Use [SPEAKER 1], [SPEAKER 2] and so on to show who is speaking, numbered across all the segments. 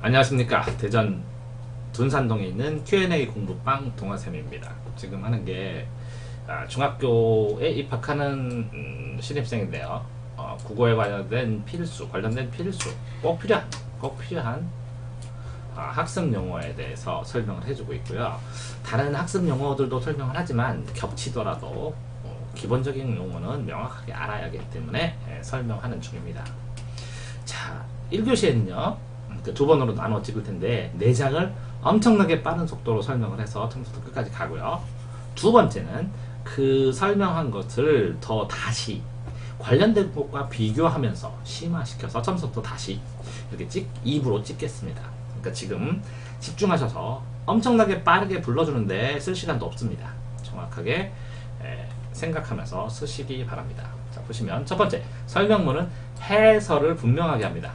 [SPEAKER 1] 안녕하십니까. 대전 둔산동에 있는 Q&A 공부방 동아쌤입니다. 지금 하는 게 중학교에 입학하는 신입생인데요. 국어에 관련된 필수, 꼭 필요한 학습 용어에 대해서 설명을 해주고 있고요. 다른 학습 용어들도 설명을 하지만 겹치더라도 기본적인 용어는 명확하게 알아야 하기 때문에 설명하는 중입니다. 자, 1교시에는요. 두 번으로 나눠 찍을 텐데 4장을 엄청나게 빠른 속도로 설명을 해서 처음부터 끝까지 가고요. 두 번째는 그 설명한 것을 더 다시 관련된 것과 비교하면서 심화시켜서 처음부터 다시 이렇게 입으로 찍겠습니다. 그러니까 지금 집중하셔서 엄청나게 빠르게 불러주는데 쓸 시간도 없습니다. 정확하게 생각하면서 쓰시기 바랍니다. 자, 보시면 첫 번째, 설명문은 해설을 분명하게 합니다.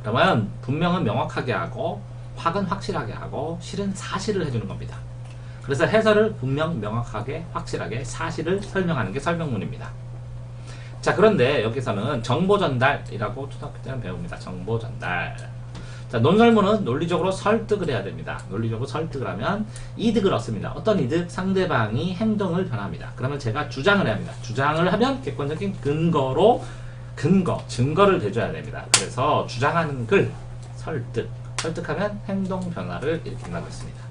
[SPEAKER 1] 그러면 분명은 명확하게 하고 확은 확실하게 하고 실은 사실을 해주는 겁니다. 그래서 해설을 분명, 명확하게, 확실하게 사실을 설명하는 게 설명문입니다. 자, 그런데 여기서는 정보 전달이라고 초등학교 때는 배웁니다. 정보 전달. 자, 논설문은 논리적으로 설득을 해야 됩니다. 논리적으로 설득을 하면 이득을 얻습니다. 어떤 이득? 상대방이 행동을 변합니다. 그러면 제가 주장을 해야 합니다. 주장을 하면 객관적인 증거를 대줘야 됩니다. 그래서 주장하는 글, 설득하면 행동 변화를 일으킨다고 했습니다.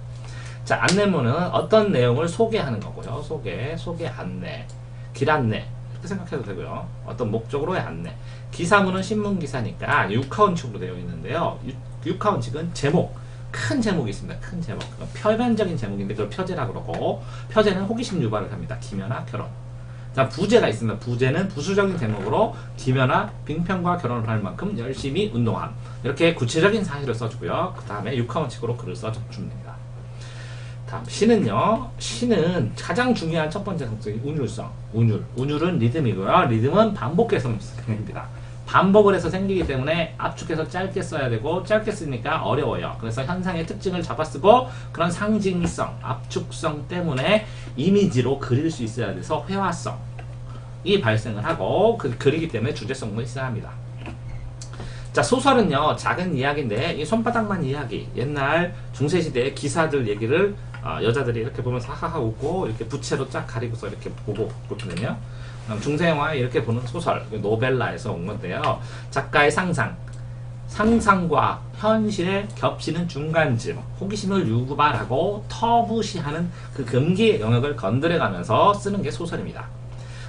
[SPEAKER 1] 자, 안내문은 어떤 내용을 소개하는 거고요. 소개 안내, 길 안내 이렇게 생각해도 되고요. 어떤 목적으로의 안내. 기사문은 신문 기사니까 육하원칙으로 되어 있는데요. 육하원칙은 제목, 큰 제목이 있습니다. 큰 제목. 표면적인 제목인데 그걸 표제라고 그러고, 표제는 호기심 유발을 합니다. 기면화, 결혼. 자, 부제가 있습니다. 부제는 부수적인 제목으로 기면화, 빙평과 결혼을 할 만큼 열심히 운동함. 이렇게 구체적인 사실을 써주고요. 그 다음에 육하원칙으로 글을 써줍니다. 다음, 시는요. 시는 가장 중요한 첫 번째 성격이 운율성. 운율은 리듬이고요. 리듬은 반복해서 생깁니다. 반복을 해서 생기기 때문에 압축해서 짧게 써야 되고, 짧게 쓰니까 어려워요. 그래서 현상의 특징을 잡아쓰고, 그런 상징성, 압축성 때문에 이미지로 그릴 수 있어야 돼서 회화성이 발생을 하고, 그리기 때문에 주제성도 있어야 합니다. 자, 소설은요, 작은 이야기인데, 이 손바닥만 이야기. 옛날 중세시대의 기사들 얘기를 여자들이 이렇게 보면서 하하하 웃고, 이렇게 부채로 쫙 가리고서 이렇게 보고 그렇거든요. 중세영화에 이렇게 보는 소설, 노벨라에서 온 건데요. 작가의 상상과 현실의 겹치는 중간쯤, 호기심을 유발하고 터부시하는 그 금기의 영역을 건드려가면서 쓰는 게 소설입니다.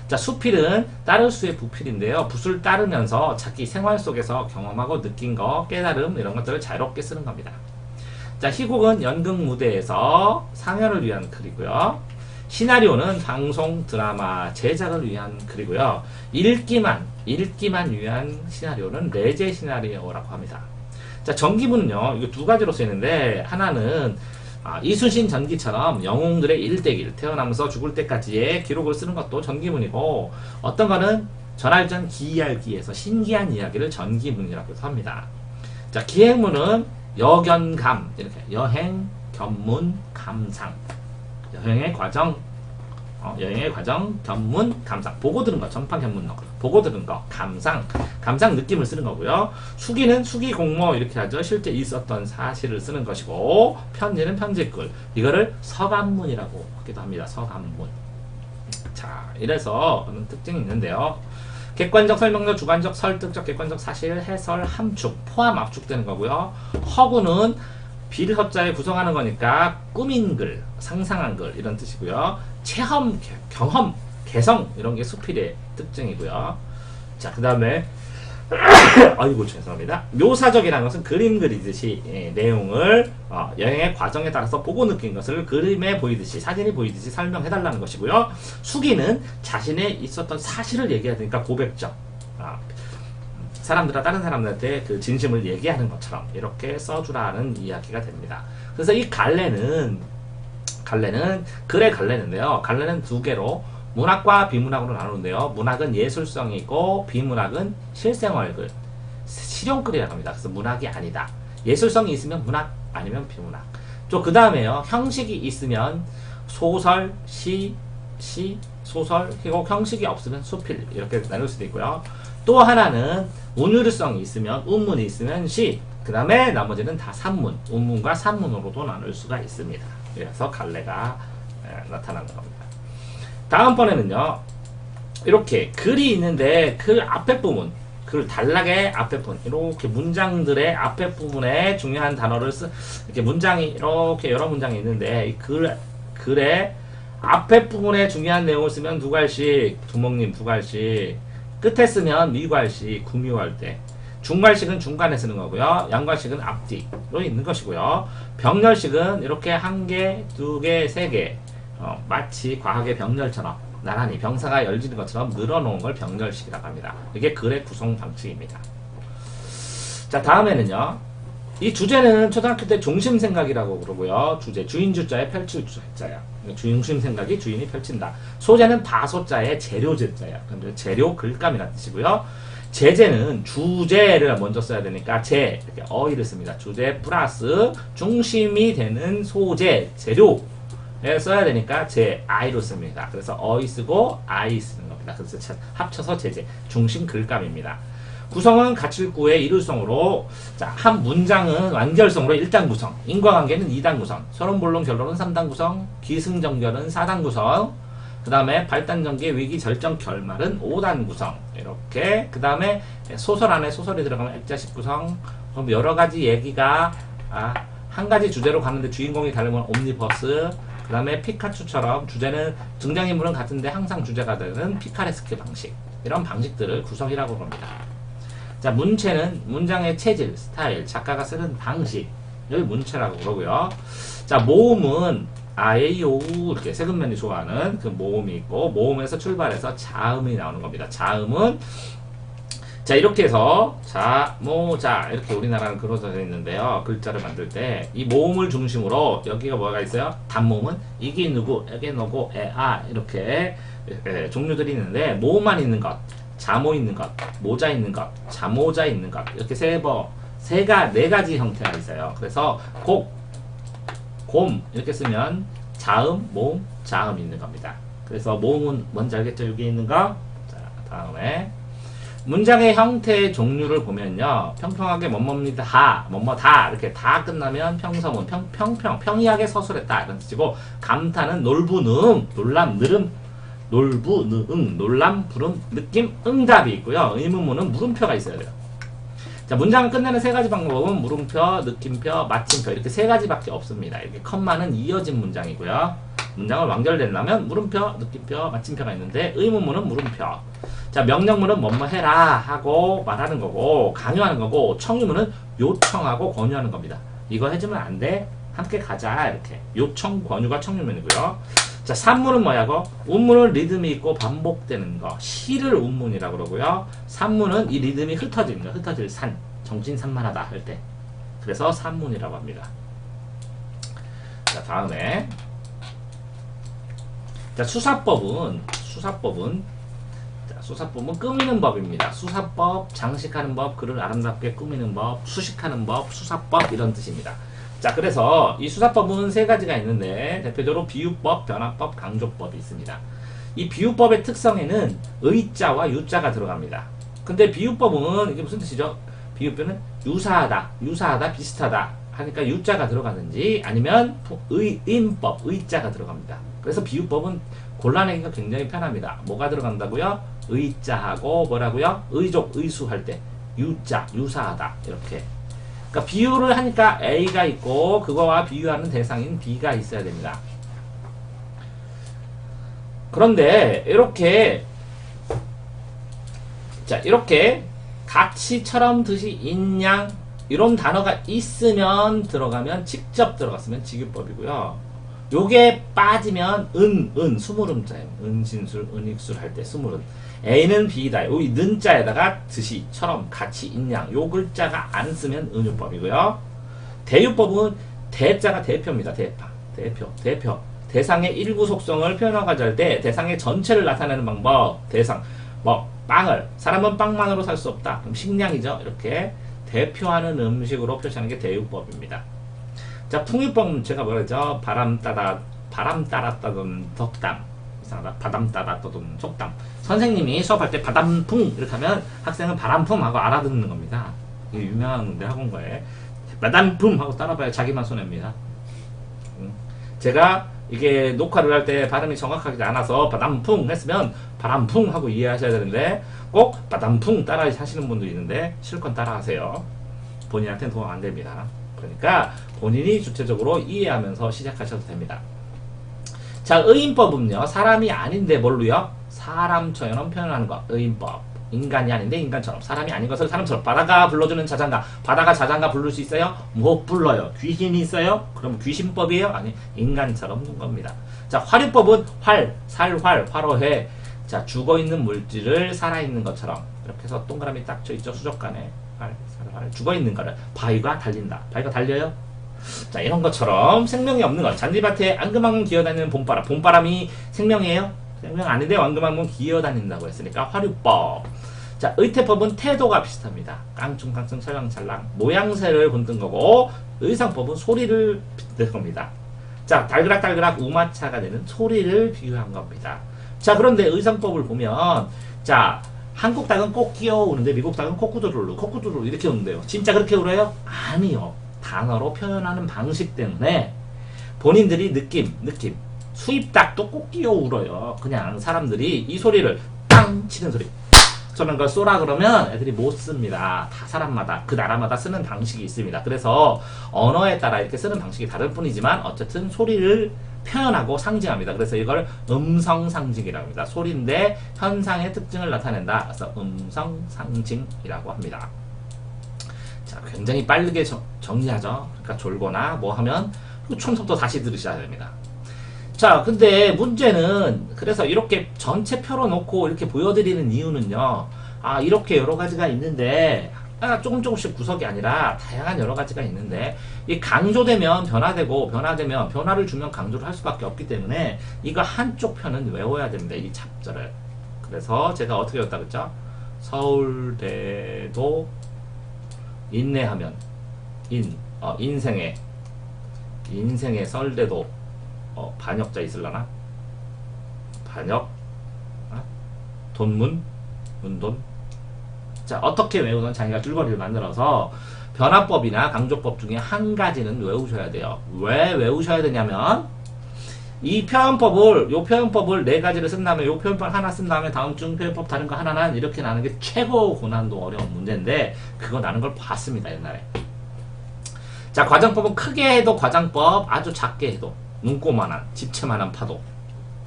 [SPEAKER 1] 자, 수필은 따를 수의 부필인데요. 붓을 따르면서 자기 생활 속에서 경험하고 느낀 거, 깨달음 이런 것들을 자유롭게 쓰는 겁니다. 자, 희곡은 연극 무대에서 상연을 위한 글이고요. 시나리오는 방송, 드라마 제작을 위한 글이고요. 읽기만 위한 시나리오는 레제 시나리오라고 합니다. 자, 전기문은요, 이거 두 가지로 쓰이는데, 하나는 이순신 전기처럼 영웅들의 일대길, 태어나면서 죽을 때까지의 기록을 쓰는 것도 전기문이고, 어떤 거는 전할전 기이알기에서 신기한 이야기를 전기문이라고 합니다. 자, 기행문은 여견감, 이렇게 여행, 견문, 감상. 여행의 과정, 견문, 감상. 보고 들은 거, 전파 견문 넣고. 보고 들은 거, 감상 느낌을 쓰는 거고요. 수기는 수기 공모 이렇게 하죠. 실제 있었던 사실을 쓰는 것이고, 편지는 편지글. 이거를 서간문이라고 하기도 합니다. 서간문. 자, 이래서 특징이 있는데요. 객관적, 설명적, 주관적, 설득적, 객관적, 사실, 해설, 함축, 포함, 압축되는 거고요. 허구는 비례협자에 구성하는 거니까 꾸민 글, 상상한 글 이런 뜻이고요. 체험, 경험, 개성 이런 게 수필의 특징이고요. 자, 그 다음에 아이고 죄송합니다. 묘사적이라는 것은 그림 그리듯이 내용을 여행의 과정에 따라서 보고 느낀 것을 그림에 보이듯이, 사진이 보이듯이 설명해달라는 것이고요. 수기는 자신의 있었던 사실을 얘기해야 되니까 고백적, 다른 사람들한테 그 진심을 얘기하는 것처럼 이렇게 써주라는 이야기가 됩니다. 그래서 이 갈래는 글의 갈래는데요. 갈래는 두 개로 문학과 비문학으로 나누는데요. 문학은 예술성이 있고 비문학은 실생활글, 실용글이라고 합니다. 그래서 문학이 아니다. 예술성이 있으면 문학, 아니면 비문학. 또 그 다음에요. 형식이 있으면 소설, 소설, 희곡, 형식이 없으면 수필 이렇게 나눌 수도 있고요. 또 하나는 운율성이 있으면 운문이 있으면 시, 그 다음에 나머지는 다 산문, 운문과 산문으로도 나눌 수가 있습니다. 그래서 갈래가 나타나는 겁니다. 다음번에는요, 이렇게 글이 있는데 그 앞에 부분, 글 단락의 앞에 부분, 이렇게 문장들의 앞에 부분에 중요한 단어를 이렇게 문장이 이렇게 여러 문장이 있는데 이 글의 앞에 부분에 중요한 내용을 쓰면 두 갈씩, 두목님 두 갈씩, 끝에 쓰면 미괄식, 구미할 때, 중괄식은 중간에 쓰는 거고요. 양괄식은 앞뒤로 있는 것이고요. 병렬식은 이렇게 한 개, 두 개, 세 개, 마치 과학의 병렬처럼 나란히 병사가 열지는 것처럼 늘어놓은 걸 병렬식이라고 합니다. 이게 글의 구성 방식입니다. 자, 다음에는요. 이 주제는 초등학교 때 중심생각이라고 그러고요. 주제, 주인주자에 펼칠주자야. 중심생각이 주인이 펼친다. 소재는 바소자에 재료제자야. 그럼 재료 글감이라는 뜻이고요. 제재는 주제를 먼저 써야 되니까 제, 이렇게 어휘를 씁니다. 주제 플러스 중심이 되는 소재, 재료에 써야 되니까 제, 아이로 씁니다. 그래서 어휘 쓰고 아이 쓰는 겁니다. 그래서 합쳐서 제재, 중심 글감입니다. 구성은 가칠구의 일일성으로, 자, 한 문장은 완결성으로 1단 구성, 인과관계는 2단 구성, 서론본론 결론은 3단 구성, 기승전결은 4단 구성, 그 다음에 발단전개 위기절정 결말은 5단 구성, 이렇게. 그 다음에 소설 안에 소설이 들어가면 액자식 구성. 그럼 여러가지 얘기가 한 가지 주제로 가는데 주인공이 다르면 옴니버스. 그 다음에 피카츄처럼 주제는 등장인물은 같은데 항상 주제가 되는 피카레스크 방식, 이런 방식들을 구성이라고 합니다. 자, 문체는 문장의 체질, 스타일, 작가가 쓰는 방식, 여기 문체라고 그러고요. 자, 모음은 아에이오 이렇게 세근면이 좋아하는 그 모음이 있고, 모음에서 출발해서 자음이 나오는 겁니다. 자음은 자, 이렇게 해서 자, 모, 자 이렇게 우리나라는 그려져 있는데요. 글자를 만들 때 이 모음을 중심으로 여기가 뭐가 있어요? 단모음은 이게 누구, 에게 너고, 에아 이렇게 종류들이 있는데, 모음만 있는 것, 자모 있는 것, 모자 있는 것, 자모자 있는 것, 이렇게 네 가지 형태가 있어요. 그래서 곰 이렇게 쓰면 자음, 모음, 자음 있는 겁니다. 그래서 모음은 뭔지 알겠죠? 여기 있는 거. 자, 다음에 문장의 형태의 종류를 보면요, 평평하게 뭐뭐입니다, 뭐뭐다 이렇게 다 끝나면 평서문, 평이하게 서술했다 이런 뜻이고, 감탄은 놀부능, 놀람, 느름, 놀부, 능, 놀람, 부름, 느낌, 응답이 있고요. 의문문은 물음표가 있어야 돼요. 자, 문장을 끝내는 세 가지 방법은 물음표, 느낌표, 마침표, 이렇게 세 가지밖에 없습니다. 이렇게 컴마는 이어진 문장이고요. 문장을 완결되려면 물음표, 느낌표, 마침표가 있는데, 의문문은 물음표. 자, 명령문은 뭐뭐 해라 하고 말하는 거고, 강요하는 거고, 청유문은 요청하고 권유하는 겁니다. 이거 해주면 안 돼, 함께 가자, 이렇게 요청, 권유가 청유문이고요. 자, 산문은 뭐야고? 운문은 리듬이 있고 반복되는 거, 시를 운문이라고 그러고요. 산문은 이 리듬이 흩어지는 거, 흩어질 산, 정신산만하다 할 때, 그래서 산문이라고 합니다. 자, 다음에 자, 수사법은 꾸미는 법입니다. 수사법, 장식하는 법, 글을 아름답게 꾸미는 법, 수식하는 법, 수사법, 이런 뜻입니다. 자, 그래서 이 수사법은 세 가지가 있는데, 대표적으로 비유법, 변화법, 강조법이 있습니다. 이 비유법의 특성에는 의자와 유자가 들어갑니다. 근데 비유법은 이게 무슨 뜻이죠? 비유법은 유사하다, 비슷하다 하니까 유자가 들어가는지, 아니면 의인법, 의자가 들어갑니다. 그래서 비유법은 골라내기가 굉장히 편합니다. 뭐가 들어간다고요? 의자하고 뭐라고요? 의족, 의수할 때 유자, 유사하다 이렇게. 그러니까 비유를 하니까 A가 있고 그거와 비유하는 대상인 B가 있어야 됩니다. 그런데 이렇게 가치처럼 듯이 인양 이런 단어가 있으면 들어가면, 직접 들어갔으면 직유법이고요. 요게 빠지면 수물음자예요. 은신술, 은익술 할 때 수물은. A는 B다. 요 는자에다가 듯이처럼, 같이, 인양 요 글자가 안 쓰면 은유법이고요. 대유법은 대자가 대표입니다. 대표. 대상의 일부 속성을 표현하고자 할 때 대상의 전체를 나타내는 방법. 대상, 빵을, 사람은 빵만으로 살 수 없다. 그럼 식량이죠. 이렇게 대표하는 음식으로 표시하는 게 대유법입니다. 자, 풍유법은 제가 뭐라 그랬죠? 바람 따랐다던 덕담. 이상하다. 바담 따다 떠도는 속담. 선생님이 수업할 때 바담풍 이렇게 하면 학생은 바람품 하고 알아듣는 겁니다. 이게 유명한 건데 학원과에 바담품 하고 따라봐야 자기만 손해입니다. 제가 이게 녹화를 할 때 발음이 정확하지 않아서 바담풍 했으면 바람풍 하고 이해하셔야 되는데 꼭 바담풍 따라 하시는 분도 있는데 실컷 따라 하세요. 본인한테는 도움 안 됩니다. 그러니까 본인이 주체적으로 이해하면서 시작하셔도 됩니다. 자, 의인법은요, 사람이 아닌데 뭘로요? 사람처럼 표현하는 것. 의인법. 인간이 아닌데 인간처럼. 사람이 아닌 것을 사람처럼. 바다가 불러주는 자장가. 바다가 자장가 부를 수 있어요? 못 불러요. 귀신이 있어요? 그럼 귀신법이에요? 아니, 인간처럼 는 겁니다. 자, 화류법은 활, 살활, 화로해. 자, 죽어있는 물질을 살아있는 것처럼. 이렇게 해서 동그라미 딱 쳐있죠. 수족관에. 활, 살활. 죽어있는 거를. 바위가 달린다. 바위가 달려요? 자, 이런 것처럼 생명이 없는 것. 잔디밭에 앙금앙금 기어다니는 봄바람. 봄바람이 생명이에요? 생명 아닌데 앙금앙금 기어다닌다고 했으니까 화류법. 자, 의태법은 태도가 비슷합니다. 깡충깡충 설랑설랑 모양새를 본뜬 거고, 의상법은 소리를 빗댄 겁니다. 자, 달그락달그락 우마차가 되는 소리를 비유한 겁니다. 자, 그런데 의상법을 보면, 자, 한국 닭은 꼭 끼어오는데 미국 닭은 코꾸두루루 코꾸두루루 이렇게 우는데요. 진짜 그렇게 울어요? 아니요. 단어로 표현하는 방식 때문에 본인들이 느낌 수입닭도 꼭 끼어 울어요. 그냥 사람들이 이 소리를 땅 치는 소리 저는 걸 쏘라 그러면 애들이 못 씁니다. 다 사람마다 그 나라마다 쓰는 방식이 있습니다. 그래서 언어에 따라 이렇게 쓰는 방식이 다를 뿐이지만 어쨌든 소리를 표현하고 상징합니다. 그래서 이걸 음성상징이라고 합니다. 소리인데 현상의 특징을 나타낸다. 그래서 음성상징이라고 합니다. 자, 굉장히 빠르게 정리하죠. 그러니까 졸거나 뭐 하면 처음부터 다시 들으셔야 됩니다. 자, 근데 문제는 그래서 이렇게 전체 표로 놓고 이렇게 보여드리는 이유는요. 아, 이렇게 여러 가지가 있는데 조금씩 구석이 아니라 다양한 여러 가지가 있는데 이 강조되면 변화되고 변화되면 변화를 주면 강조를 할 수밖에 없기 때문에 이거 한쪽 편은 외워야 됩니다. 이 잡절을. 그래서 제가 어떻게 외웠다 그랬죠? 서울대도 인내하면 인생에 설대도 반역자 있을라나? 반역 돈문 문돈. 자, 어떻게 외우든 자기가 줄거리를 만들어서 변화법이나 강조법 중에 한 가지는 외우셔야 돼요. 왜 외우셔야 되냐면 이 표현법을 요 표현법을 네 가지를 쓴 다음에 요 표현법 하나 쓴 다음에 다음 중 표현법 다른 거 하나는 이렇게 나는 게 최고 고난도 어려운 문제인데 그거 나는 걸 봤습니다 옛날에. 자, 과정법은 크게 해도 과장법, 아주 작게 해도 눈꼬만한 집채만한 파도.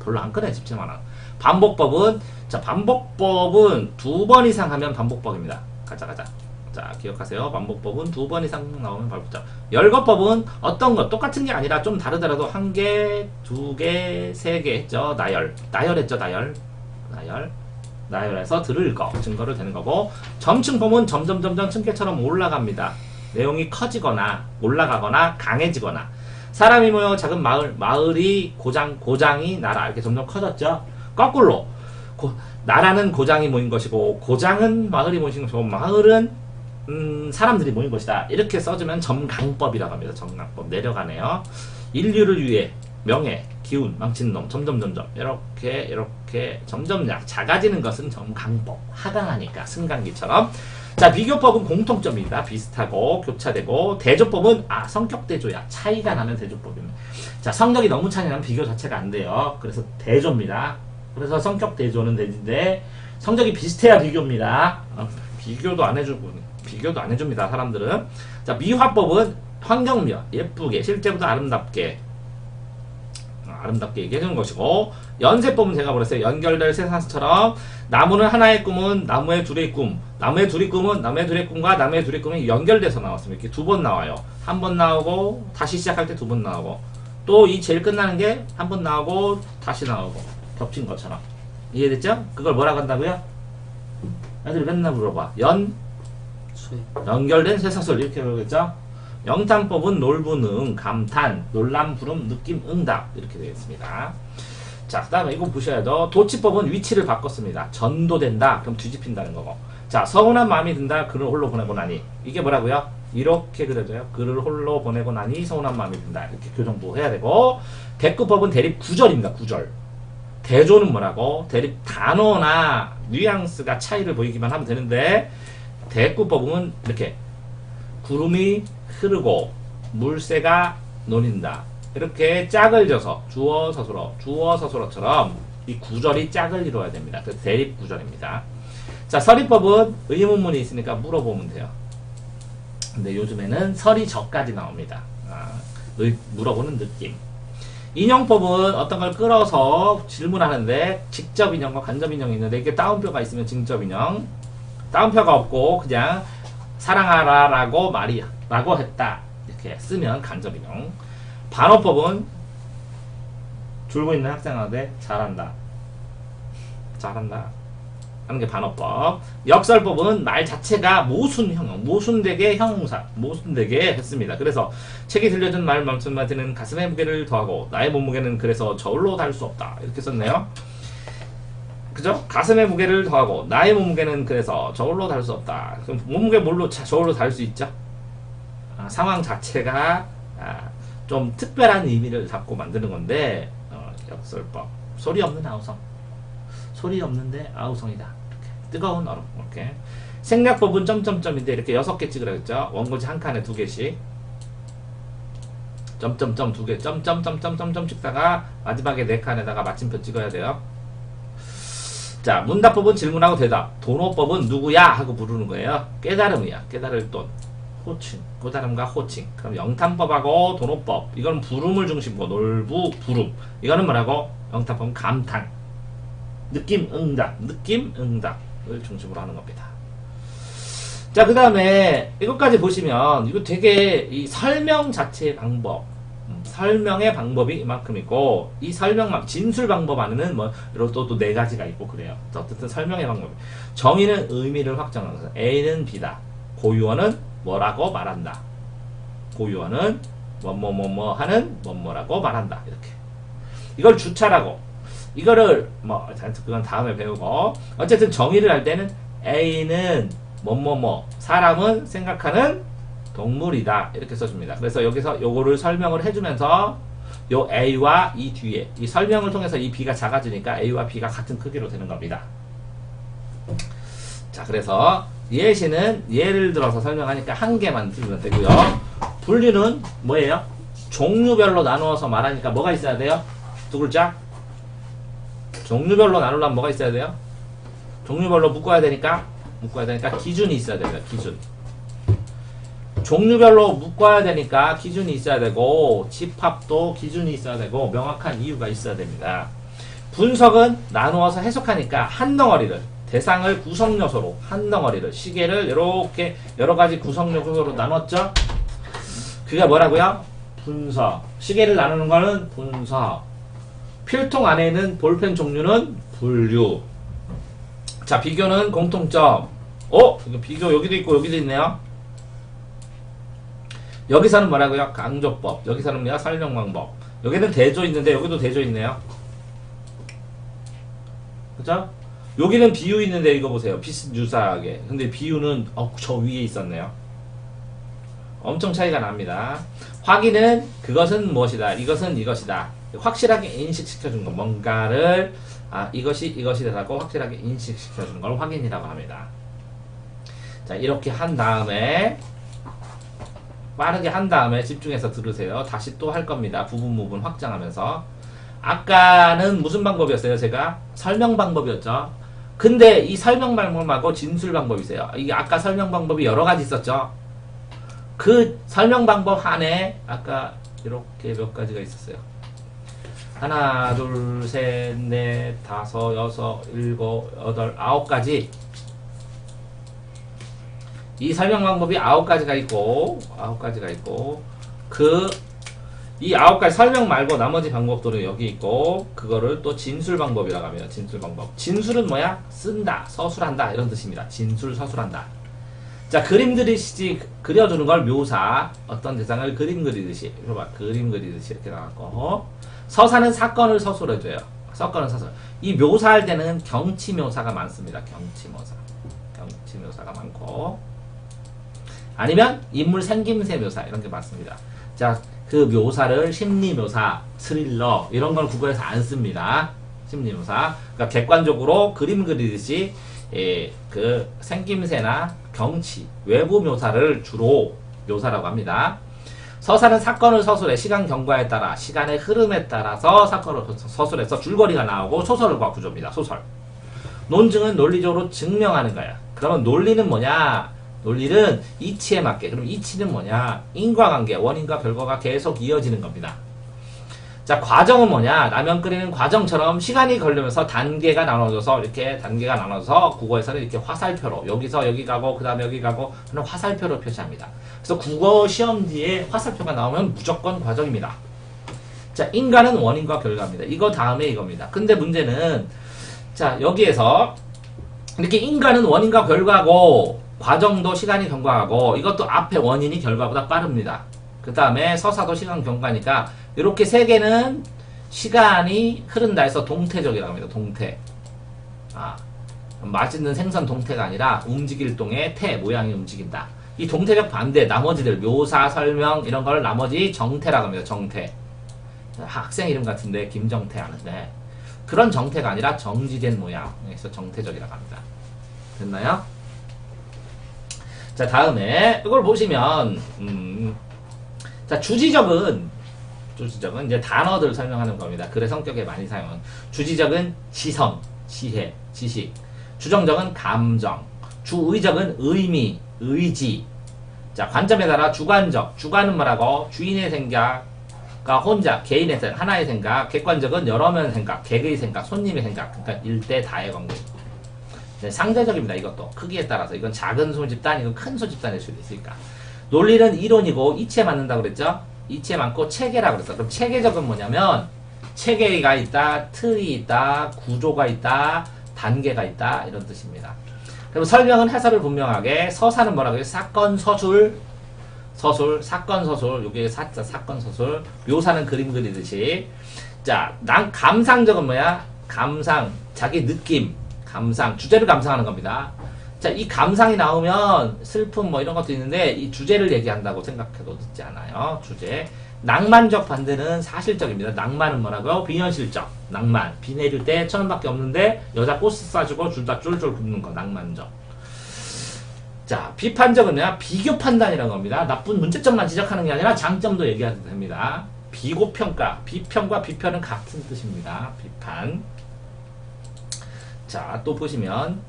[SPEAKER 1] 별로 안 크네 집채만한. 반복법은 자, 반복법은 2번 이상 하면 반복법입니다. 가자. 자, 기억하세요. 반복법은 2번 이상 나오면 반복자. 열거법은 어떤 것 똑같은 게 아니라 좀 다르더라도 1개, 2개, 3개 했죠. 나열했죠. 나열해서 들을 거 증거를 되는 거고, 점층법은 점점 층계처럼 올라갑니다. 내용이 커지거나 올라가거나 강해지거나. 사람이 모여 작은 마을이 고장이 나라 이렇게 점점 커졌죠. 거꾸로 나라는 고장이 모인 것이고 고장은 마을이 모인 것이고 마을은 사람들이 모인 것이다. 이렇게 써주면 점강법이라고 합니다. 점강법. 내려가네요. 인류를 위해 명예, 기운, 망친 놈, 점점 이렇게 점점 작아지는 것은 점강법. 하강하니까 승강기처럼. 자, 비교법은 공통점입니다. 비슷하고 교차되고. 대조법은 성격 대조야. 차이가 나면 대조법입니다. 자, 성격이 너무 차이 나면 비교 자체가 안 돼요. 그래서 대조입니다. 그래서 성격 대조는 되는데 성적이 비슷해야 비교입니다. 비교도 안 해줍니다. 사람들은. 자, 미화법은 환경미화, 예쁘게, 실제보다 아름답게 얘기해주는 것이고, 연세법은 제가 그랬어요. 연결될 세상처럼 나무는 하나의 꿈은 나무의 둘의 꿈, 나무의 둘의 꿈은 나무의 둘의 꿈과 나무의 둘의 꿈이 연결돼서 나왔습니다. 이렇게 2번 나와요. 한 번 나오고 다시 시작할 때 2번 나오고, 또 이 제일 끝나는 게 한 번 나오고 다시 나오고 겹친 것처럼. 이해됐죠? 그걸 뭐라고 한다고요? 애들 맨날 물어봐. 연결된 쇠사슬 이렇게 배우겠죠? 영탄법은 놀부능, 감탄, 놀람, 부름, 느낌, 응답 이렇게 되겠습니다. 자, 그 다음에 이거 보셔야죠. 도치법은 위치를 바꿨습니다. 전도된다, 그럼 뒤집힌다는 거고. 자, 서운한 마음이 든다, 글을 홀로 보내고 나니. 이게 뭐라고요? 이렇게 그려져요. 글을 홀로 보내고 나니 서운한 마음이 든다. 이렇게 교정도 해야 되고. 대꾸법은 대립 구절입니다. 구절. 대조는 뭐라고? 대립 단어나 뉘앙스가 차이를 보이기만 하면 되는데 대꾸법은 이렇게 구름이 흐르고 물새가 노린다. 이렇게 짝을 져서 주어 서술어처럼 이 구절이 짝을 이루어야 됩니다. 그래서 대립 구절입니다. 자, 서리법은 의문문이 있으니까 물어보면 돼요. 근데 요즘에는 서리저까지 나옵니다. 물어보는 느낌. 인형법은 어떤 걸 끌어서 질문하는데 직접 인형과 간접 인형이 있는데 이게 따옴표가 있으면 직접 인형, 따옴표가 없고 그냥 사랑하라라고 라고 했다 이렇게 쓰면 간접 인형. 반어법은 졸고 있는 학생한테 잘한다 하는 게 반어법. 역설법은 말 자체가 모순형, 모순되게 형용사, 모순되게 했습니다. 그래서 책이 들려준 말 말씀마디는 가슴의 무게를 더하고 나의 몸무게는 그래서 저울로 달 수 없다 이렇게 썼네요. 그죠? 가슴의 무게를 더하고 나의 몸무게는 그래서 저울로 달 수 없다. 그럼 몸무게 뭘로 저울로 달 수 있죠? 상황 자체가 좀 특별한 의미를 담고 만드는 건데 역설법. 소리 없는 아우성. 소리 없는데 아우성이다. 이렇게. 뜨거운 얼음. 이렇게. 생략법은 점점점인데 이렇게 6개 찍으라겠죠? 원고지 한 칸에 2개씩. 점점점 2개. 점점점점점 찍다가 마지막에 4칸에다가 마침표 찍어야 돼요. 자, 문답법은 질문하고 대답. 도노법은 누구야? 하고 부르는 거예요. 깨달음이야. 깨달을 돈. 호칭. 깨달음과 호칭. 그럼 영탄법하고 도노법. 이건 부름을 중심으로 놀부, 부름. 이거는 뭐라고? 영탄법은 감탄. 느낌, 응답을 중심으로 하는 겁니다. 자, 그 다음에 이것까지 보시면 이거 되게 이 설명 자체의 방법, 설명의 방법이 이만큼 있고 이 설명 진술 방법 안에는 뭐 또 4가지가 있고 그래요. 어쨌든 설명의 방법. 정의는 의미를 확정하는 거죠. A는 B다. 고유어는 뭐라고 말한다. 고유어는 뭐뭐뭐뭐 하는 뭐뭐라고 말한다. 이렇게. 이걸 주차라고. 이거를 그건 다음에 배우고 어쨌든 정의를 할 때는 A는 뭐뭐뭐 사람은 생각하는 동물이다 이렇게 써줍니다. 그래서 여기서 요거를 설명을 해주면서 요 A와 이 뒤에 이 설명을 통해서 이 B가 작아지니까 A와 B가 같은 크기로 되는 겁니다. 자, 그래서 예시는 예를 들어서 설명하니까 한 개만 들으면 되고요. 분류는 뭐예요? 종류별로 나누어서 말하니까 뭐가 있어야 돼요? 2글자? 종류별로 나누려면 뭐가 있어야 돼요? 종류별로 묶어야 되니까 기준이 있어야 됩니다. 기준. 종류별로 묶어야 되니까 기준이 있어야 되고 집합도 기준이 있어야 되고 명확한 이유가 있어야 됩니다. 분석은 나누어서 해석하니까 한 덩어리를 대상을 구성 요소로 한 덩어리를 시계를 이렇게 여러 가지 구성 요소로 나눴죠. 그게 뭐라고요? 분석. 시계를 나누는 거는 분석. 필통 안에 있는 볼펜 종류는 분류. 자, 비교는 공통점. 이거 비교 여기도 있고 여기도 있네요. 여기서는 뭐라고요? 강조법. 여기서는 뭐야? 설명 방법. 여기는 대조 있는데 여기도 대조 있네요. 그죠? 여기는 비유 있는데 이거 보세요. 비슷유사하게. 근데 비유는 저 위에 있었네요. 엄청 차이가 납니다. 확인은 그것은 무엇이다. 이것은 이것이다. 확실하게 인식시켜준 거. 뭔가를 이것이라고 확실하게 인식시켜주는 걸 확인이라고 합니다. 자, 이렇게 한 다음에 빠르게 한 다음에 집중해서 들으세요. 다시 또 할 겁니다. 부분 확장하면서. 아까는 무슨 방법이었어요? 제가 설명 방법이었죠. 근데 이 설명 방법하고 진술 방법이세요. 이게 아까 설명 방법이 여러 가지 있었죠. 그 설명 방법 안에 아까 이렇게 몇 가지가 있었어요. 하나, 둘, 셋, 넷, 다섯, 여섯, 일곱, 여덟, 9가지. 이 설명 방법이 9가지가 있고, 이 9가지 설명 말고 나머지 방법들은 여기 있고, 그거를 또 진술 방법이라고 합니다. 진술 방법. 진술은 뭐야? 쓴다, 서술한다, 이런 뜻입니다. 진술, 서술한다. 자, 그림 그리듯이 그려주는 걸 묘사. 어떤 대상을 그림 그리듯이. 이거 봐, 그림 그리듯이 이렇게 나왔고. 서사는 사건을 서술해줘요. 사건은 서술. 이 묘사할 때는 경치 묘사가 많습니다. 경치 묘사가 많고. 아니면 인물 생김새 묘사 이런 게 많습니다. 자, 그 묘사를 심리 묘사, 스릴러 이런 걸 국어에서 안 씁니다. 심리묘사. 그러니까 객관적으로 그림 그리듯이 그 생김새나 경치, 외부 묘사를 주로 묘사라고 합니다. 서사는 사건을 서술해 시간 경과에 따라 시간의 흐름에 따라서 사건을 서술해서 줄거리가 나오고 소설과 구조입니다. 소설. 논증은 논리적으로 증명하는 거야. 그러면 논리는 뭐냐? 논리는 이치에 맞게. 그럼 이치는 뭐냐? 인과관계, 원인과 결과가 계속 이어지는 겁니다. 자, 과정은 뭐냐? 라면 끓이는 과정처럼 시간이 걸리면서 단계가 나눠져서 이렇게 단계가 나눠서 국어에서는 이렇게 화살표로 여기서 여기 가고 그 다음에 여기 가고 그런 화살표로 표시합니다. 그래서 국어 시험지에 화살표가 나오면 무조건 과정입니다. 자, 인과는 원인과 결과입니다. 이거 다음에 이겁니다. 근데 문제는 자, 여기에서 이렇게 인과는 원인과 결과고 과정도 시간이 경과하고 이것도 앞에 원인이 결과보다 빠릅니다. 그 다음에 서사도 시간 경과니까 이렇게 세 개는 시간이 흐른다 해서 동태적이라고 합니다. 동태. 맛있는 생선 동태가 아니라 움직일 동에 태, 모양이 움직인다. 이 동태적 반대, 나머지들, 묘사, 설명, 이런 걸 나머지 정태라고 합니다. 정태. 학생 이름 같은데, 김정태 아는데. 그런 정태가 아니라 정지된 모양. 그래서 정태적이라고 합니다. 됐나요? 자, 다음에, 이걸 보시면, 자, 주지적은 이제 단어들 설명하는 겁니다. 글의 성격에 많이 사용하는. 주지적은 지성, 지혜, 지식. 주정적은 감정. 주의적은 의미, 의지. 자, 관점에 따라 주관적. 주관은 뭐라고? 주인의 생각과 혼자, 개인의 생각, 하나의 생각. 객관적은 여러 명의 생각, 객의 생각, 손님의 생각. 그러니까 일대 다의 관계. 네, 상대적입니다. 이것도. 크기에 따라서. 이건 작은 소집단, 이건 큰 소집단일 수도 있으니까. 논리는 이론이고 이치에 맞는다고 그랬죠? 이치에 맞고 체계라고 그랬어. 그럼 체계적은 뭐냐면 체계가 있다, 틀이 있다, 구조가 있다, 단계가 있다 이런 뜻입니다. 그럼 설명은 해설을 분명하게. 서사는 뭐라고 해요? 사건, 서술, 사건, 서술. 요게 사자, 사건, 서술. 묘사는 그림 그리듯이. 자, 감상적은 뭐야? 감상, 자기 느낌, 감상, 주제를 감상하는 겁니다. 자, 이 감상이 나오면 슬픔 뭐 이런 것도 있는데 이 주제를 얘기한다고 생각해도 늦지 않아요. 주제. 낭만적 반대는 사실적입니다. 낭만은 뭐라고요? 비현실적. 낭만. 비 내릴 때 1,000원밖에 없는데 여자 꽃 싸주고 줄다 쫄쫄 굶는 거. 낭만적. 자, 비판적은 뭐야? 비교 판단이라는 겁니다. 나쁜 문제점만 지적하는 게 아니라 장점도 얘기해도 됩니다. 비고평가. 비평과 비편은 같은 뜻입니다. 비판. 자, 또 보시면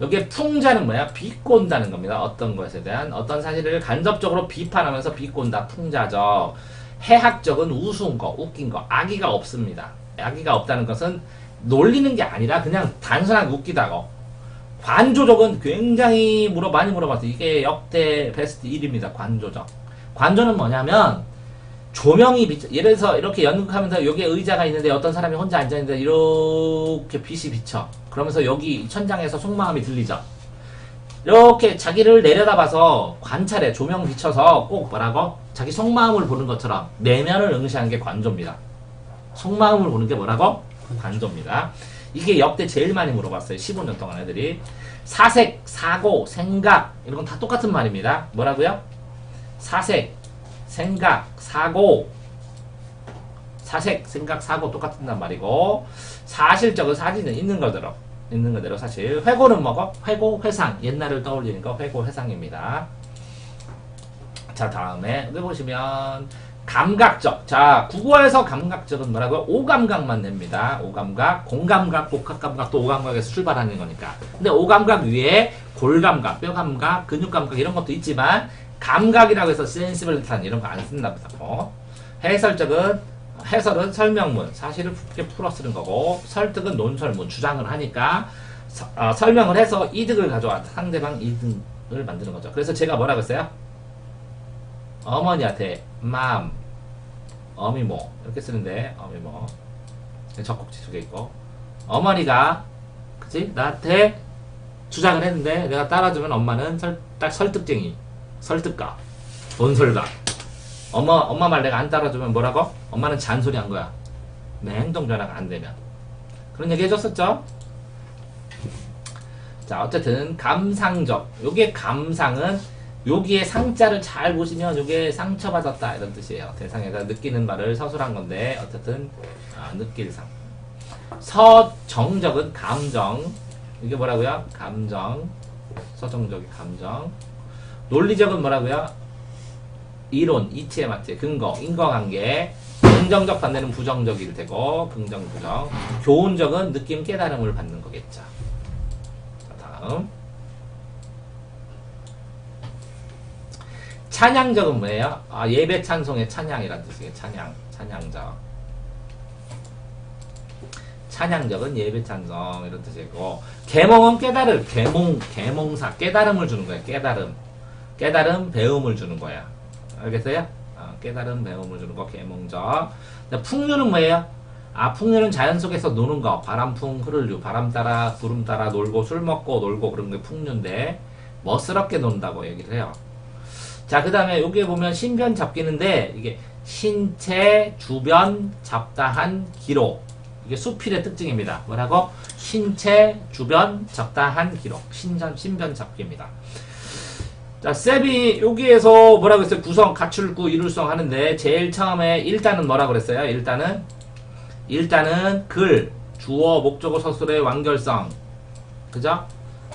[SPEAKER 1] 여기에 풍자는 뭐야? 비꼰다는 겁니다. 어떤 것에 대한 어떤 사실을 간접적으로 비판하면서 비꼰다. 풍자적. 해학적은 우스운 거, 웃긴 거. 악의가 없습니다. 악의가 없다는 것은 놀리는 게 아니라 그냥 단순하게 웃기다고. 관조적은 굉장히 많이 물어봤어요. 이게 역대 베스트 1위입니다. 관조적. 관조는 뭐냐면 조명이 예를 들어서 이렇게 연극하면서 여기에 의자가 있는데 어떤 사람이 혼자 앉아있는데 이렇게 빛이 비쳐. 그러면서 여기 천장에서 속마음이 들리죠. 이렇게 자기를 내려다봐서 관찰해. 조명 비춰서 꼭 뭐라고? 자기 속마음을 보는 것처럼 내면을 응시하는 게 관조입니다. 속마음을 보는 게 뭐라고? 관조입니다. 이게 역대 제일 많이 물어봤어요. 15년 동안 애들이. 사색, 사고, 생각 이런 건 다 똑같은 말입니다. 뭐라고요? 사색, 생각, 사고. 사색, 생각, 사고 똑같은 말이고, 사실적은 사진은 있는 그대로 사실. 회고는 뭐고? 회고, 회상. 옛날을 떠올리니까 회고, 회상입니다. 자, 다음에 여기 보시면 감각적. 자, 국어에서 감각적은 뭐라고요? 오감각만 냅니다. 오감각, 공감각, 복합감각, 또 오감각에서 출발하는 거니까. 근데 오감각 위에 골감각, 뼈감각, 근육감각 이런 것도 있지만 감각이라고 해서 센시블리탄 이런 거 안 쓴다고. 해설은 설명문, 사실을 깊게 풀어 쓰는 거고, 설득은 논설문, 주장을 하니까 설명을 해서 이득을 가져와 상대방 이득을 만드는 거죠. 그래서 제가 뭐라고 했어요? 어머니한테 맘, 어미모 이렇게 쓰는데 어미모 적국지 두 개 있고, 어머니가 그치 나한테 주장을 했는데 내가 따라주면 엄마는 딱 설득쟁이, 설득가, 논설가. 엄마 말 내가 안 따라주면 뭐라고? 엄마는 잔소리 한 거야. 내 행동 변화가 안 되면. 그런 얘기 해줬었죠? 자, 어쨌든 감상적. 요게 감상은 여기에 상자를 잘 보시면 요게 상처받았다 이런 뜻이에요. 대상에서 느끼는 말을 서술한 건데 어쨌든 느낄 상. 서정적은 감정. 이게 뭐라고요? 감정. 서정적이 감정. 논리적은 뭐라고요? 이론, 이치에 맞지. 근거, 인과관계. 긍정적 반대는 부정적일 테고, 긍정, 부정. 교훈적은 느낌, 깨달음을 받는 거겠죠. 자, 다음. 찬양적은 뭐예요? 예배 찬송의 찬양이라는 뜻이에요. 찬양적. 찬양적은 예배 찬송 이런 뜻이고, 계몽은 깨달을, 계몽사, 깨달음을 주는 거예요. 깨달음, 배움을 주는 거야. 알겠어요? 깨달음, 배움을 주는 거, 계몽적. 풍류는 뭐예요? 풍류는 자연 속에서 노는 거. 바람풍, 흐를류. 바람 따라, 구름 따라 놀고, 술 먹고, 놀고, 그런 게 풍류인데, 멋스럽게 논다고 얘기를 해요. 자, 그 다음에 여기에 보면 신변 잡기는데, 이게 신체, 주변, 잡다한, 기록. 이게 수필의 특징입니다. 뭐라고? 신체, 주변, 잡다한, 기록. 신변 잡기입니다. 자, 셉이 여기에서 뭐라고 했어요? 구성, 가출구, 이룰성 하는데, 제일 처음에 일단은 뭐라고 그랬어요? 일단은 글, 주어, 목적어, 서술의 완결성. 그죠?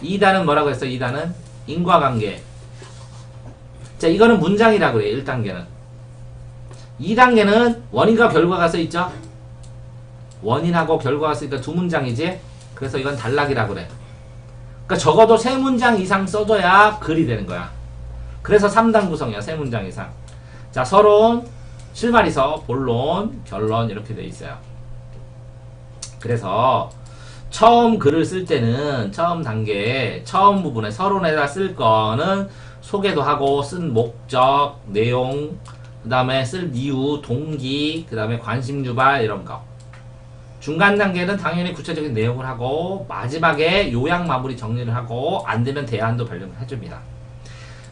[SPEAKER 1] 2단은 뭐라고 했어요? 2단은 인과관계. 자, 이거는 문장이라고 그래요. 1단계는. 2단계는 원인과 결과가 써있죠? 원인하고 결과가 쓰니까 두 문장이지? 그래서 이건 단락이라고 그래. 그러니까 적어도 3문장 이상 써줘야 글이 되는 거야. 그래서 3단 구성이야. 3문장 이상. 자, 서론, 실마리서, 본론, 결론 이렇게 돼 있어요. 그래서 처음 글을 쓸 때는 처음 단계에 처음 부분에 서론에다 쓸 거는 소개도 하고 쓴 목적, 내용, 그 다음에 쓸 이유, 동기, 그 다음에 관심 유발 이런 거. 중간 단계는 당연히 구체적인 내용을 하고 마지막에 요약 마무리 정리를 하고 안 되면 대안도 발령을 해줍니다.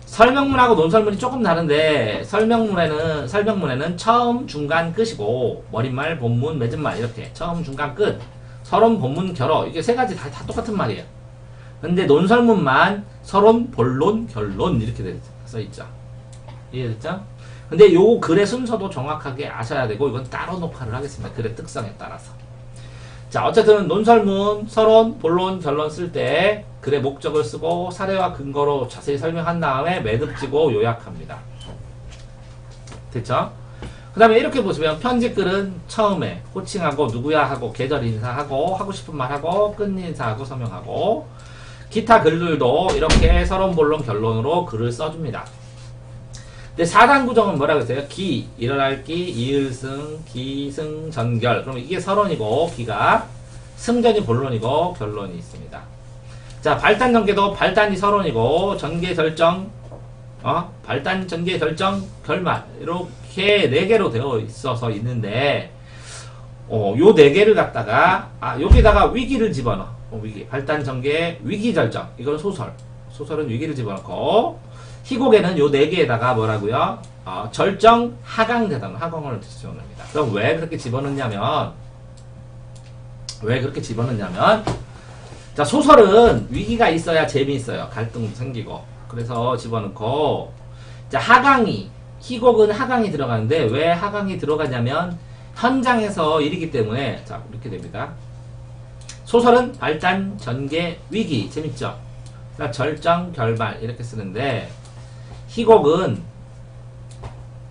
[SPEAKER 1] 설명문하고 논설문이 조금 다른데 설명문에는 처음, 중간, 끝이고 머릿말, 본문, 맺은말 이렇게 처음, 중간, 끝, 서론, 본문, 결어 이게 세 가지 다 똑같은 말이에요. 근데 논설문만 서론, 본론, 결론 이렇게 써있죠. 이해됐죠? 근데 요 글의 순서도 정확하게 아셔야 되고 이건 따로 녹화를 하겠습니다. 글의 특성에 따라서. 자, 어쨌든 논설문, 서론, 본론, 결론 쓸 때 글의 목적을 쓰고 사례와 근거로 자세히 설명한 다음에 매듭지고 요약합니다. 됐죠? 그 다음에 이렇게 보시면 편집글은 처음에 호칭하고 누구야 하고 계절 인사하고 하고 싶은 말 하고 끝 인사하고 서명하고 기타 글들도 이렇게 서론, 본론, 결론으로 글을 써줍니다. 근데 4단 구정은 뭐라고 했어요? 기, 일어날 기, 이을승, 기승, 전결. 그럼 이게 서론이고 기가 승전이 본론이고 결론이 있습니다. 자, 발단 전개도 발단이 서론이고 전개 결정, 발단 전개 결정 결말 이렇게 4개로 되어 있어서 있는데 요 4개를 갖다가 여기다가 위기를 집어넣어. 위기, 발단 전개, 위기 결정. 이건 소설은 위기를 집어넣고 희곡에는 요 4개에다가 뭐라고요? 절정, 하강 대단, 하강을 집어넣습니다. 그럼 왜 그렇게 집어넣냐면 자, 소설은 위기가 있어야 재미있어요. 갈등도 생기고. 그래서 집어넣고 자, 희곡은 하강이 들어가는데 왜 하강이 들어가냐면 현장에서 일이기 때문에 자, 이렇게 됩니다. 소설은 발단, 전개, 위기. 재밌죠? 그러니까 절정, 결말 이렇게 쓰는데 희곡은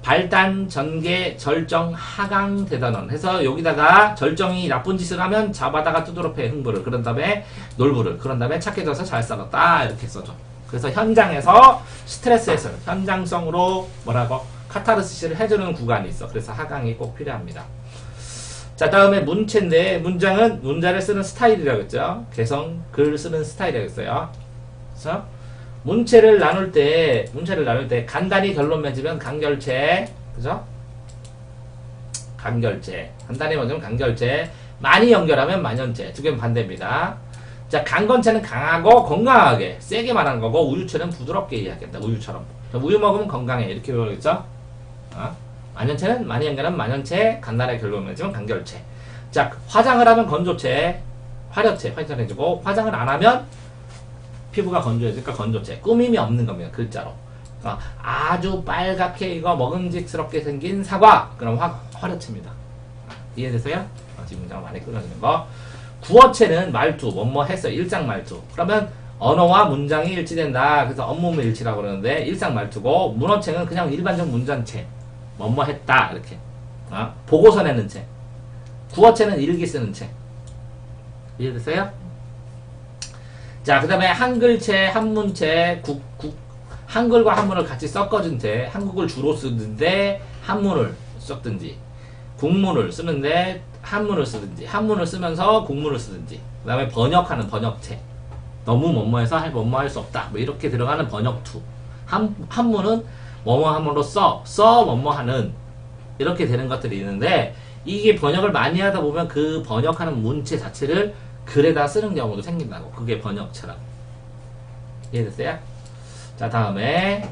[SPEAKER 1] 발단, 전개, 절정, 하강, 대단원 해서 여기다가 절정이 나쁜 짓을 하면 잡아다가 두드러 패 흥부를 그런 다음에 놀부를 그런 다음에 착해져서 잘 살았다 이렇게 써줘. 그래서 현장에서 스트레스 해소 현장성으로 카타르시스를 해주는 구간이 있어. 그래서 하강이 꼭 필요합니다. 자, 다음에 문체인데 문장은 문자를 쓰는 스타일이라고 했죠. 개성, 글 쓰는 스타일이라고 했어요. 그래서 문체를 나눌 때 간단히 결론 맺으면 간결체, 그죠? 간단히 맺으면 간결체, 많이 연결하면 만연체. 두 개는 반대입니다. 자, 강건체는 강하고 건강하게 세게 말하는 거고 우유체는 부드럽게 이야기한다. 우유처럼. 우유 먹으면 건강해 이렇게 배우겠죠? 만연체는 많이 연결하면 만연체, 간단하게 결론 맺으면 간결체. 자, 화장을 하면 건조체, 화려체, 화장해주고 화장을 안 하면 피부가 건조해지니까 건조체. 꾸밈이 없는 겁니다. 글자로. 아주 빨갛게 이거 먹음직스럽게 생긴 사과. 그럼 화려체입니다. 이해되세요? 지금 문장 많이 끊어지는 거. 구어체는 말투, 뭐뭐 했어. 일상 말투. 그러면 언어와 문장이 일치된다. 그래서 업무문 일치라고 그러는데 일상 말투고, 문어체는 그냥 일반적 문장체. 뭐뭐 했다. 이렇게. 보고서 내는 체. 구어체는 일기 쓰는 체. 이해됐어요? 자, 그 다음에 한글체, 한문체, 한글과 한문을 같이 섞어준 채 한국을 주로 쓰는데 한문을 썼든지, 국문을 쓰는데 한문을 쓰든지, 한문을 쓰면서 국문을 쓰든지, 그 다음에 번역하는 번역체. 너무 뭐뭐해서 뭐뭐 할 수 없다. 뭐 이렇게 들어가는 번역투. 한문은 뭐뭐 함으로써 뭐뭐 하는, 이렇게 되는 것들이 있는데, 이게 번역을 많이 하다 보면 그 번역하는 문체 자체를 글에다 쓰는 경우도 생긴다고. 그게 번역체라고. 이해됐어요? 자, 다음에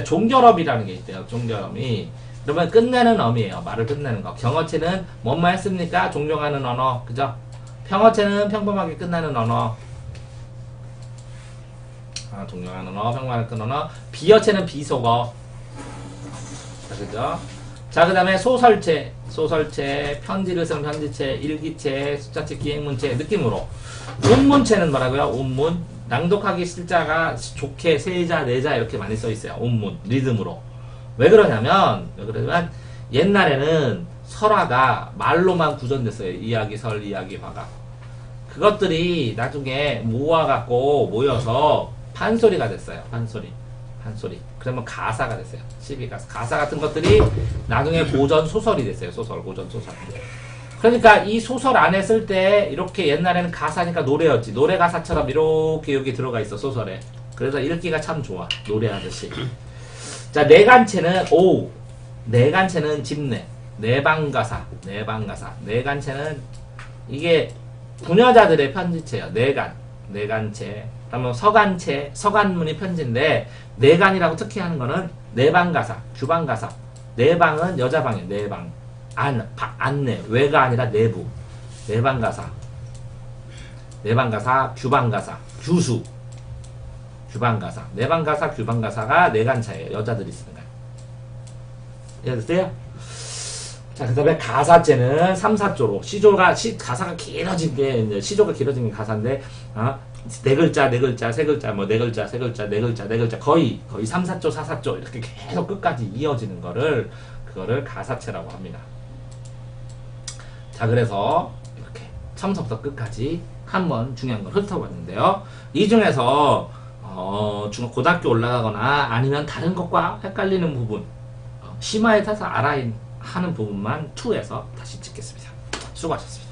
[SPEAKER 1] 종결어이라는 게 있대요. 종결어이. 그러면 끝내는 어미예요. 말을 끝내는 거. 경어체는 뭐뭐 했습니까? 종종하는 언어. 그죠? 평어체는 평범하게 끝나는 언어. 종종하는 언어, 평범하게 끝나는 언어. 비어체는 비속어. 자, 그죠? 자, 그 다음에 소설체, 편지를 쓰는 편지체, 일기체, 숫자체, 기행문체, 느낌으로. 운문체는 뭐라고요? 운문. 낭독하기 실자가 좋게 세자, 네자 이렇게 많이 써 있어요. 운문, 리듬으로. 왜 그러냐면 옛날에는 설화가 말로만 구전됐어요. 이야기, 설, 이야기, 화가. 그것들이 나중에 모여서 판소리가 됐어요. 판소리. 그러면 가사가 됐어요. 12가사. 가사 같은 것들이 나중에 고전 소설이 됐어요. 고전 소설. 그러니까 이 소설 안에 쓸 때 이렇게 옛날에는 가사니까 노래였지. 노래 가사처럼 이렇게 여기 들어가 있어, 소설에. 그래서 읽기가 참 좋아. 노래하듯이. 자, 내간체는 집내. 내방가사. 내간체는 이게 부녀자들의 편지체예요. 내간체. 그러면 서간문이 편지인데, 내간이라고 특히 하는 거는 내방가사, 규방가사. 내방은 여자방이에요. 내방. 안내. 외가 아니라 내부. 내방가사, 규방가사, 규수. 규방가사. 내방가사, 규방가사가 내간차예요. 여자들이 쓰는 거예요. 이해됐어요? 자, 그 다음에 가사체는 3, 4조로. 가사가 길어진 게, 이제 시조가 길어진 게 가사인데, 네 글자, 세 글자, 네 글자, 거의 3, 4조, 4, 4조, 이렇게 계속 끝까지 이어지는 그거를 가사체라고 합니다. 자, 그래서 이렇게 처음부터 끝까지 한번 중요한 걸 훑어봤는데요. 이 중에서, 고등학교 올라가거나 아니면 다른 것과 헷갈리는 부분, 심화에 타서 알아야 하는 부분만 2에서 다시 찍겠습니다. 수고하셨습니다.